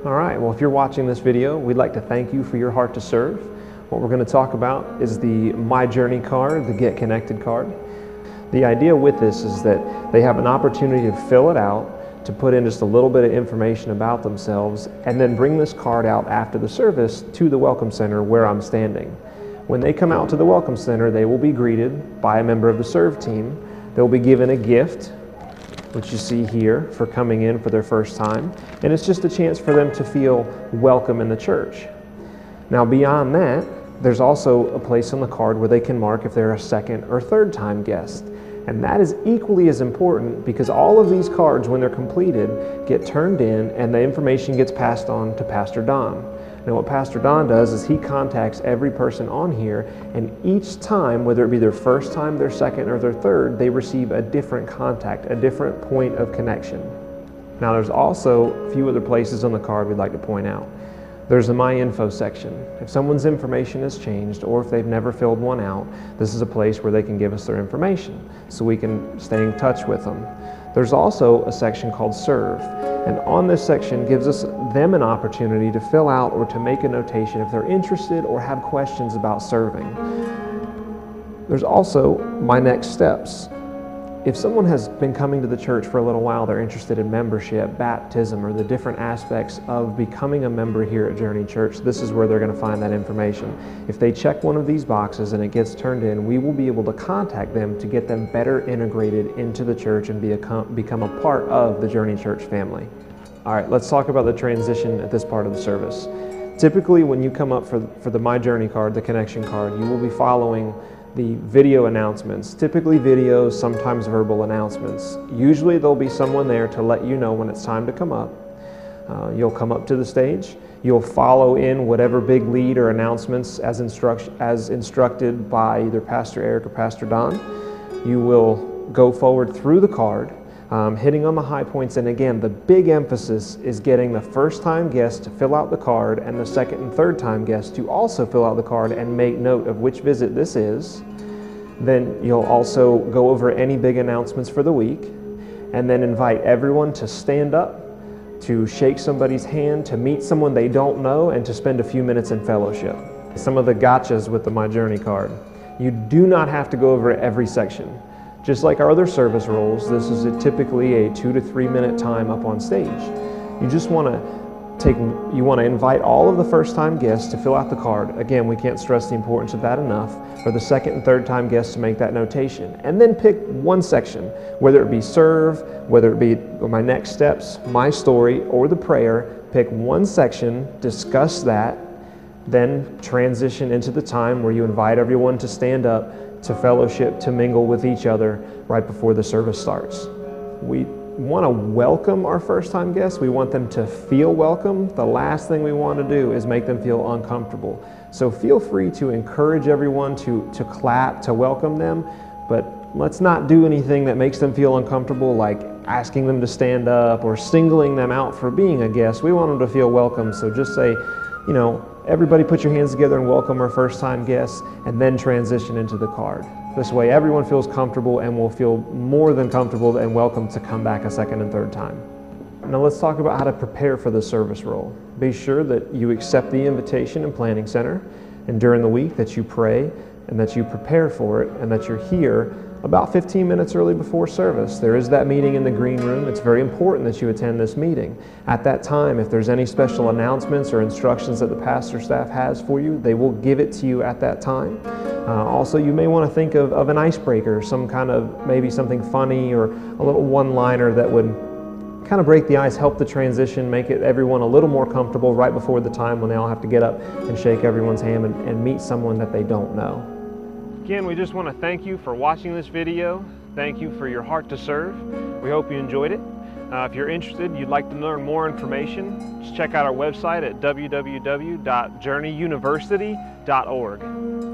All right, well, if you're watching this video, we'd like to thank you for your heart to serve. What we're going to talk about is the My Journey card, the Get Connected card. The idea with this is that they have an opportunity to fill it out, to put in just a little bit of information about themselves, and then bring this card out after the service to the Welcome Center where I'm standing. When they come out to the Welcome Center, they will be greeted by a member of the Serve team. They'll be given a gift, which you see here, for coming in for their first time. And it's just a chance for them to feel welcome in the church. Now beyond that, there's also a place on the card where they can mark if they're a second or third time guest. And that is equally as important because all of these cards, when they're completed, get turned in and the information gets passed on to Pastor Don. Now what Pastor Don does is he contacts every person on here, and each time, whether it be their first time, their second, or their third, they receive a different contact, a different point of connection. Now there's also a few other places on the card we'd like to point out. There's the My Info section. If someone's information has changed or if they've never filled one out, this is a place where they can give us their information so we can stay in touch with them. There's also a section called Serve, and on this section gives them an opportunity to fill out or to make a notation if they're interested or have questions about serving. There's also My Next Steps. If someone has been coming to the church for a little while, they're interested in membership, baptism, or the different aspects of becoming a member here at Journey Church, this is where they're going to find that information. If they check one of these boxes and it gets turned in, we will be able to contact them to get them better integrated into the church and become a part of the Journey Church family. All right, let's talk about the transition at this part of the service. Typically, when you come up for the My Journey card, the connection card, you will be following the video announcements, typically videos, sometimes verbal announcements. Usually there'll be someone there to let you know when it's time to come up. You'll come up to the stage. You'll follow in whatever big lead or announcements as instructed by either Pastor Eric or Pastor Don. You will go forward through the card, hitting on the high points, and again, the big emphasis is getting the first time guest to fill out the card and the second and third time guest to also fill out the card and make note of which visit this is. Then you'll also go over any big announcements for the week, and then invite everyone to stand up, to shake somebody's hand, to meet someone they don't know, and to spend a few minutes in fellowship. Some of the gotchas with the My Journey card. You do not have to go over every section. Just like our other service roles, this is typically a 2 to 3 minute time up on stage. You just want to invite all of the first time guests to fill out the card. Again, we can't stress the importance of that enough. For the second and third time guests to make that notation. And then pick one section, whether it be Serve, whether it be My Next Steps, My Story, or the prayer. Pick one section, discuss that, then transition into the time where you invite everyone to stand up, to fellowship, to mingle with each other right before the service starts. We want to welcome our first-time guests. We want them to feel welcome. The last thing we want to do is make them feel uncomfortable. So feel free to encourage everyone to clap, to welcome them, but let's not do anything that makes them feel uncomfortable, like asking them to stand up or singling them out for being a guest. We want them to feel welcome, so just say, you know, everybody put your hands together and welcome our first-time guests, and then transition into the card. This way everyone feels comfortable and will feel more than comfortable and welcome to come back a second and third time. Now let's talk about how to prepare for the service role. Be sure that you accept the invitation in Planning Center, and during the week that you pray and that you prepare for it and that you're here about 15 minutes early before service. There is that meeting in the green room. It's very important that you attend this meeting. At that time, if there's any special announcements or instructions that the pastor staff has for you, they will give it to you at that time. Also, you may want to think of an icebreaker, some kind of, maybe something funny or a little one-liner that would kind of break the ice, help the transition, make everyone a little more comfortable right before the time when they all have to get up and shake everyone's hand and meet someone that they don't know. Again, we just want to thank you for watching this video. Thank you for your heart to serve. We hope you enjoyed it. If you're interested, you'd like to learn more information, just check out our website at www.journeyuniversity.org.